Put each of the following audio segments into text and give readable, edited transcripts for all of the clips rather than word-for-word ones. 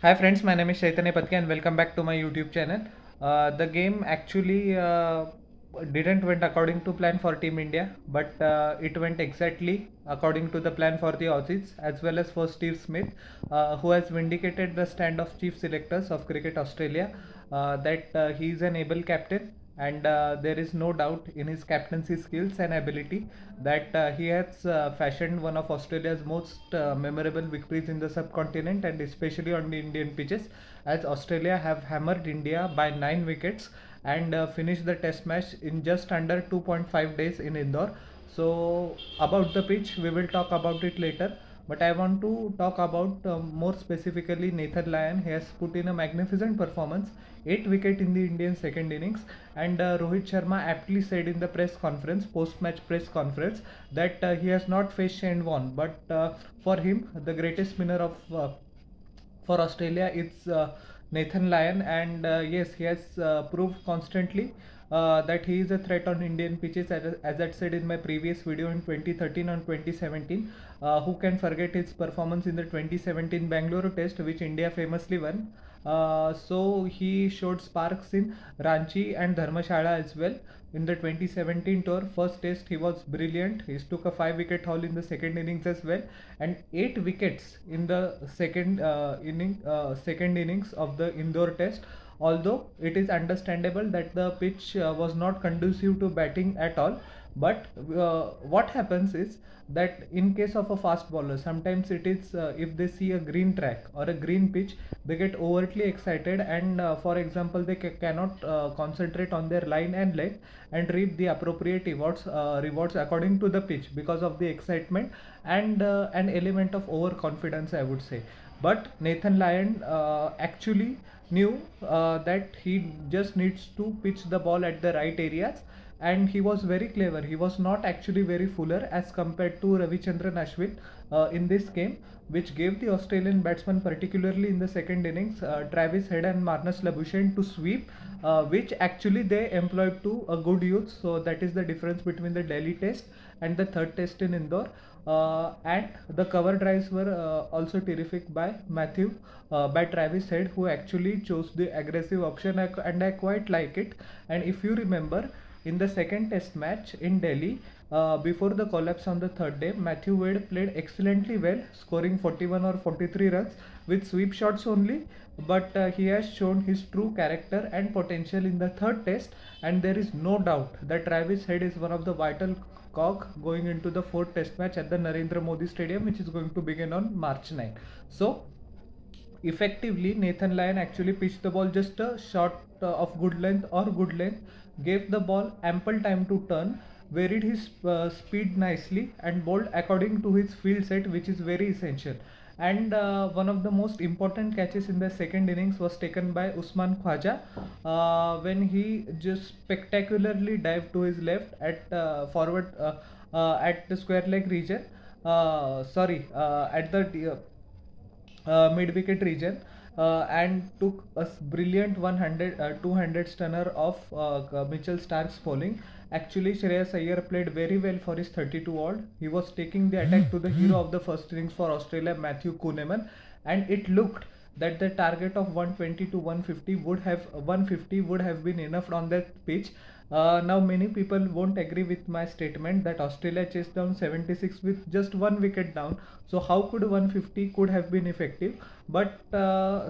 Hi friends, my name is Chaitanya Patki and welcome back to my YouTube channel. The game actually didn't went according to plan for Team India, but it went exactly according to the plan for the Aussies as well as for Steve Smith, who has vindicated the stand of chief selectors of Cricket Australia that he is an able captain, and there is no doubt in his captaincy skills and ability that he has fashioned one of Australia's most memorable victories in the subcontinent and especially on the Indian pitches, as Australia have hammered India by 9 wickets and finished the test match in just under 2.5 days in Indore. So about the pitch we will talk about it later, but I want to talk about more specifically Nathan Lyon. He has put in a magnificent performance, 8 wicket in the Indian second innings, and Rohit Sharma aptly said in the press conference, post-match press conference, that he has not faced Shane Warne, but for him the greatest spinner of for Australia it's Nathan Lyon, and yes, he has proved constantly that he is a threat on Indian pitches. As I said in my previous video in 2013 and 2017, who can forget his performance in the 2017 Bangalore Test, which India famously won. So he showed sparks in Ranchi and Dharmashala as well. In the 2017 tour, first test he was brilliant. He took a 5-wicket haul in the second innings as well, and 8 wickets in the second innings of the Indore test. Although it is understandable that the pitch was not conducive to batting at all, but what happens is that in case of a fast bowler, sometimes it is if they see a green track or a green pitch, they get overtly excited, and for example they cannot concentrate on their line and leg and reap the appropriate rewards according to the pitch because of the excitement and an element of overconfidence, I would say. But Nathan Lyon actually knew that he just needs to pitch the ball at the right areas, and he was very clever. He was not actually very fuller as compared to Ravichandran Ashwin in this game, which gave the Australian batsman, particularly in the second innings, Travis Head and Marnus Labuschagne to sweep, which actually they employed to a good use. So that is the difference between the Delhi Test and the third Test in Indore. And the cover drives were also terrific by by Travis Head, who actually chose the aggressive option, and I quite like it. And if you remember, in the second test match in Delhi, before the collapse on the third day, Matthew Wade played excellently well, scoring 41 or 43 runs with sweep shots only. But he has shown his true character and potential in the third test, and there is no doubt that Travis Head is one of the vital cog going into the fourth test match at the Narendra Modi Stadium, which is going to begin on March 9. So effectively, Nathan Lyon actually pitched the ball just a shot of good length, gave the ball ample time to turn, varied his speed nicely, and bowled according to his field set, which is very essential. And one of the most important catches in the second innings was taken by Usman Khwaja when he just spectacularly dived to his left at forward at the square leg region. At the mid-wicket region, and took a brilliant 200 stunner of Mitchell Stark's bowling. Actually, Shreyas Iyer played very well for his 32 odd. He was taking the attack to the hero of the first innings for Australia, Matthew Kuhnemann, and it looked that the target of 120 to 150 would have been enough on that pitch. Now many people won't agree with my statement that Australia chased down 76 with just 1 wicket down. So how could 150 could have been effective? But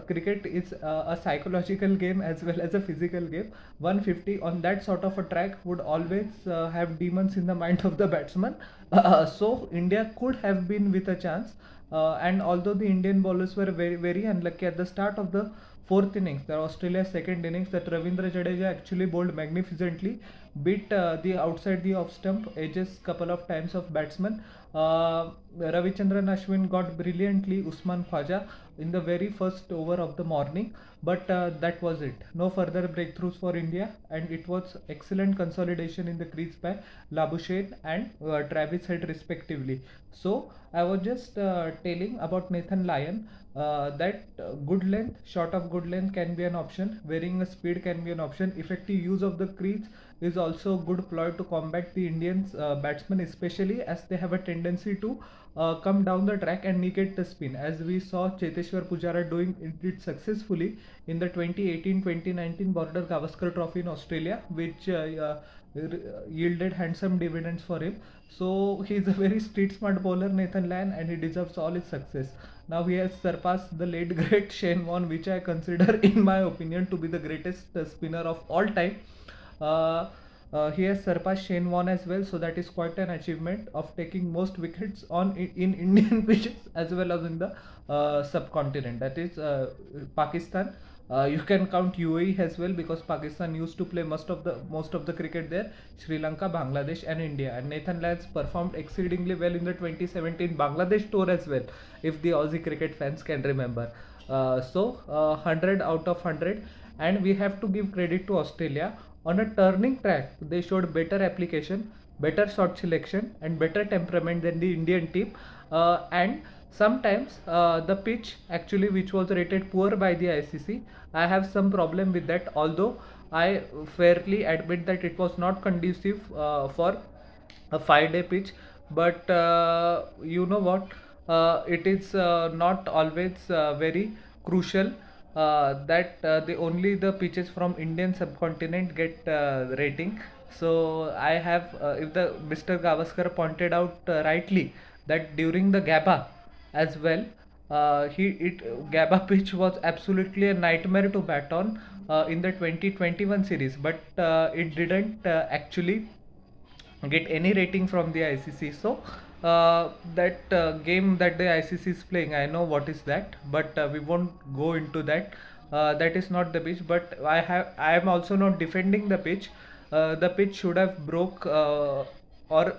cricket is a psychological game as well as a physical game. 150 on that sort of a track would always have demons in the mind of the batsman. So India could have been with a chance. And although the Indian bowlers were very unlucky at the start of the fourth innings, the Australia's second innings, that Ravindra Jadeja actually bowled magnificently, beat the outside the off stump edges couple of times of batsmen. Ravichandran Ashwin got brilliantly Usman Khwaja in the very first over of the morning, but that was it. No further breakthroughs for India, and it was excellent consolidation in the crease by Labuschagne and Travis Head respectively. So I was just telling about Nathan Lyon that good length, short of good length can be an option, varying a speed can be an option, effective use of the crease is also a good ploy to combat the Indians batsmen, especially as they have a tendency to come down the track and negate the spin, as we saw Cheteshwar Pujara doing it successfully in the 2018-2019 Border Gavaskar Trophy in Australia, which yielded handsome dividends for him. So he is a very street smart bowler, Nathan Lyon, and he deserves all his success. Now he has surpassed the late great Shane Warne, which I consider, in my opinion, to be the greatest spinner of all time. Uh, he has surpassed Shane Warne as well, so that is quite an achievement of taking most wickets in Indian pitches as well as in the subcontinent. That is Pakistan. You can count UAE as well, because Pakistan used to play most of the cricket there. Sri Lanka, Bangladesh, and India. And Nathan Lyons performed exceedingly well in the 2017 Bangladesh tour as well, if the Aussie cricket fans can remember. 100 out of 100, and we have to give credit to Australia. On a turning track, they showed better application, better shot selection, and better temperament than the Indian team. And sometimes the pitch actually, which was rated poor by the ICC, I have some problem with that. Although I fairly admit that it was not conducive for a 5-day pitch, but you know what? It is not always very crucial that the pitches from Indian subcontinent get rating. So I have, if the Mr. Gavaskar pointed out rightly, that during the Gabba as well, Gabba pitch was absolutely a nightmare to bat on in the 2021 series, but it didn't actually get any rating from the ICC. So that game that the ICC is playing, I know what is that, but we won't go into that. That is not the pitch, but I am also not defending the pitch. The pitch should have broke or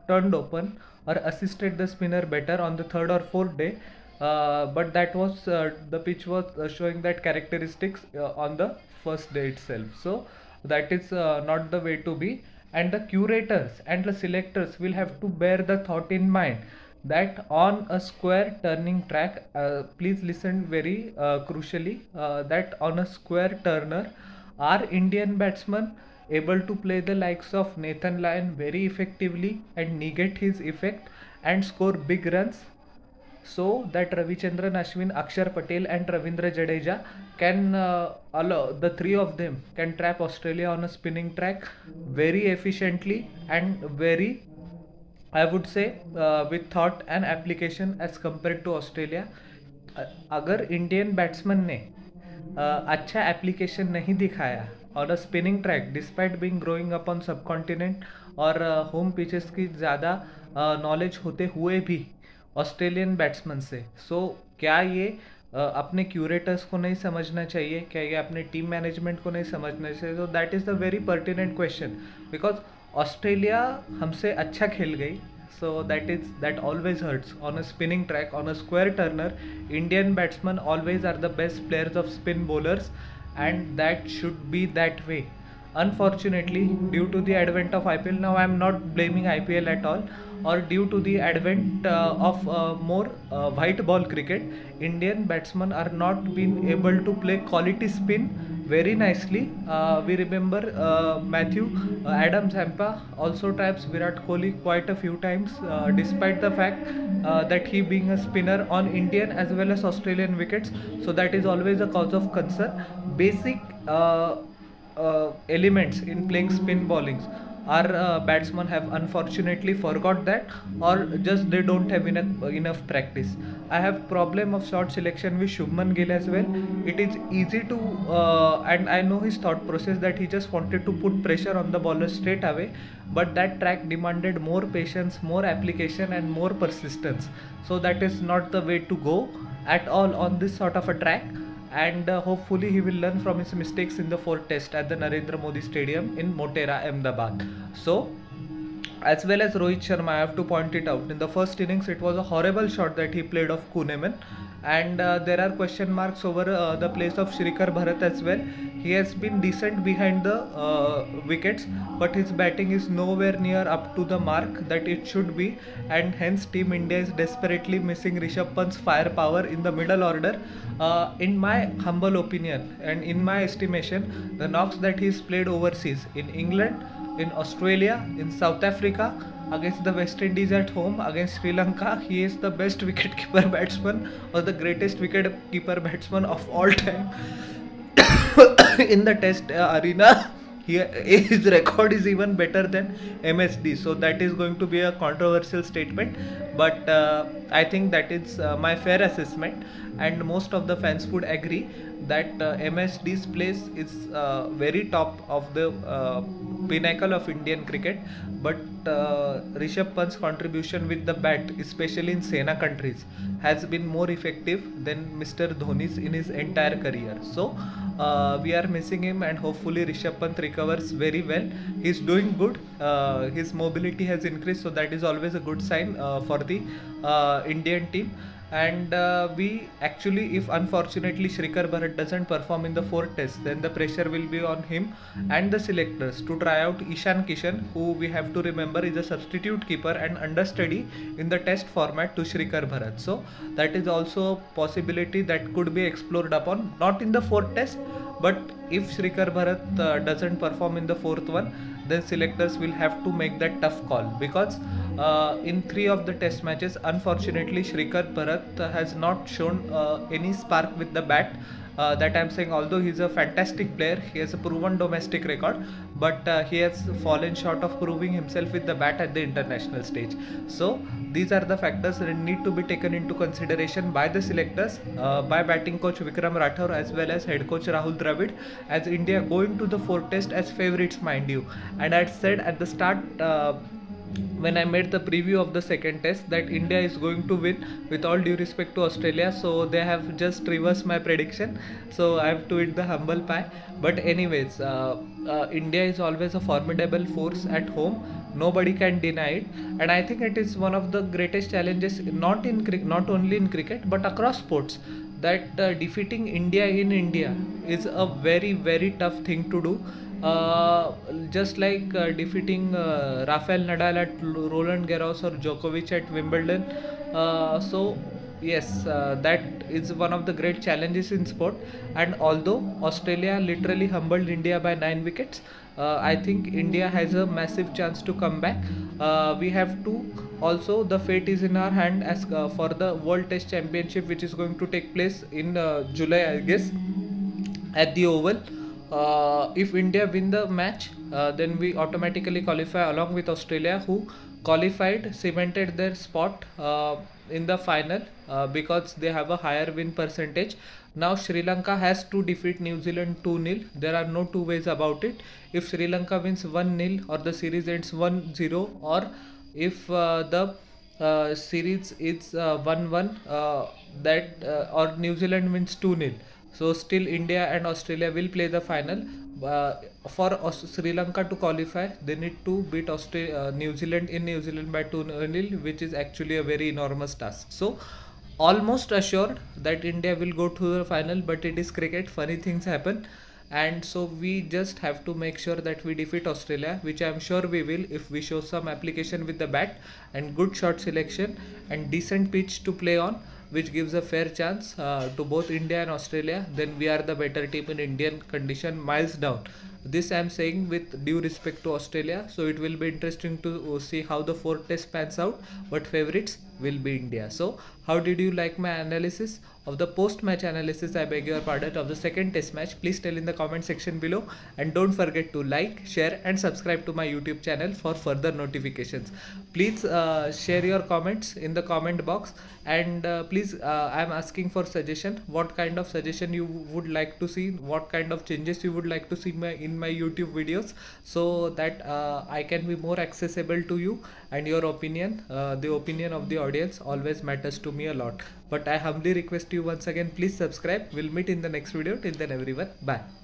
turned open or assisted the spinner better on the third or fourth day. But that was the pitch was showing that characteristics on the first day itself. So that is not the way to be, and the curators and the selectors will have to bear the thought in mind that on a square turning track, please listen very crucially, that on a square turner, are Indian batsmen able to play the likes of Nathan Lyon very effectively and negate his effect and score big runs, so that Ravichandran Ashwin, Akshar Patel, and Ravindra Jadeja can allow the three of them can trap Australia on a spinning track very efficiently and very, I would say, with thought and application as compared to Australia. अगर Indian batsman ने अच्छा application नहीं दिखाया और spinning track despite being growing up on सब continent और home pitches की ज़्यादा नॉलेज होते हुए भी ऑस्ट्रेलियन बैट्समैन से, सो क्या ये अपने क्यूरेटर्स को नहीं समझना चाहिए, क्या ये अपने टीम मैनेजमेंट को नहीं समझना चाहिए? तो that is the very pertinent question, because Australia हमसे अच्छा खेल गई, so that always hurts on a spinning track, on a square turner. Indian batsmen always are the best players of spin bowlers, and that should be that way. Unfortunately, due to the advent of IPL, now I am not blaming IPL at all, or due to the advent of more white ball cricket, Indian batsmen are not being able to play quality spin very nicely. We remember Matthew Adam Zampa also traps Virat Kohli quite a few times, despite the fact that he being a spinner on Indian as well as Australian wickets. So that is always a cause of concern. Basic elements in playing spin bowlings, our batsmen have unfortunately forgot that, or just they don't have enough practice. I have problem of shot selection with Shubman Gill as well. It is easy to and I know his thought process, that he just wanted to put pressure on the bowler straight away, but that track demanded more patience, more application, and more persistence. So that is not the way to go at all on this sort of a track, and hopefully he will learn from his mistakes in the fourth test at the Narendra Modi Stadium in Motera, Ahmedabad. So as well as Rohit Sharma, I have to point it out, in the first innings it was a horrible shot that he played of Kuhneman, and there are question marks over the place of Shrikar Bharat as well. He has been decent behind the wickets, but his batting is nowhere near up to the mark that it should be, and hence Team India is desperately missing Rishabh Pant's firepower in the middle order. In my humble opinion and in my estimation, the knocks that he's played overseas in England, in Australia, in South Africa, against the West Indies at home, against Sri Lanka. He is the best wicketkeeper batsman or the greatest wicketkeeper batsman of all time in the test arena. His record is even better than MSD, so that is going to be a controversial statement, but I think that is my fair assessment, and most of the fans would agree that MSD's place is very top of the pinnacle of Indian cricket, but Rishabh Pant's contribution with the bat, especially in Sena countries, has been more effective than Mr. Dhoni's in his entire career. So we are missing him, and hopefully Rishabh Pant recovers very well. He's doing good. His mobility has increased, so that is always a good sign for the Indian team. And we actually, if unfortunately Shrikar Bharat doesn't perform in the fourth test, then the pressure will be on him and the selectors to try out Ishan Kishan, who we have to remember is a substitute keeper and understudy in the test format to Shrikar Bharat. So that is also a possibility that could be explored upon, not in the fourth test, but if Shrikar Bharat doesn't perform in the fourth one, then selectors will have to make that tough call, because in 3 of the test matches, unfortunately Shrikar Bharat has not shown any spark with the bat. That I'm saying, although he's a fantastic player, he has a proven domestic record, but he has fallen short of proving himself with the bat at the international stage. So these are the factors that need to be taken into consideration by the selectors, by batting coach Vikram Rathore as well as head coach Rahul Dravid, as India go into the fourth test as favourites, mind you. And I said at the start, when I made the preview of the second test, that India is going to win, with all due respect to Australia, so they have just reversed my prediction, so I have to eat the humble pie. But anyways, India is always a formidable force at home, nobody can deny it, and I think it is one of the greatest challenges, not only in cricket but across sports, that defeating India in India is a very very tough thing to do. Just like defeating Rafael Nadal at Roland Garros or Djokovic at Wimbledon. So yes, that is one of the great challenges in sport. And although Australia literally humbled India by 9 wickets, I think India has a massive chance to come back. We have to also, the fate is in our hand as for the World Test Championship, which is going to take place in July, I guess, at the Oval. If India win the match, then we automatically qualify along with Australia, who qualified, cemented their spot in the final because they have a higher win percentage. Now Sri Lanka has to defeat New Zealand 2-0. There are no two ways about it. If Sri Lanka wins 1-0 or the series ends 1-0, or if the series is 1-1, or New Zealand wins 2-0, so still India and Australia will play the final. For Sri Lanka to qualify, they need to beat New Zealand in New Zealand by 2-0, which is actually a very enormous task. So almost assured that India will go to the final, but it is cricket, funny things happen. And so we just have to make sure that we defeat Australia, which I am sure we will if we show some application with the bat and good shot selection and decent pitch to play on, which gives a fair chance to both India and Australia. Then we are the better team in Indian condition, miles down. This I am saying with due respect to Australia, so it will be interesting to see how the fourth test pans out, but favorites will be India. So how did you like my analysis of the post-match analysis, I beg your pardon, of the second test match? Please tell in the comment section below, and don't forget to like, share and subscribe to my YouTube channel for further notifications. Please share your comments in the comment box, and please I am asking for suggestion, what kind of suggestion you would like to see, what kind of changes you would like to see in my YouTube videos, so that I can be more accessible to you, and your opinion, the opinion of the audience always matters to me a lot. But I humbly request you once again, please subscribe. We'll meet in the next video. Till then everyone, bye.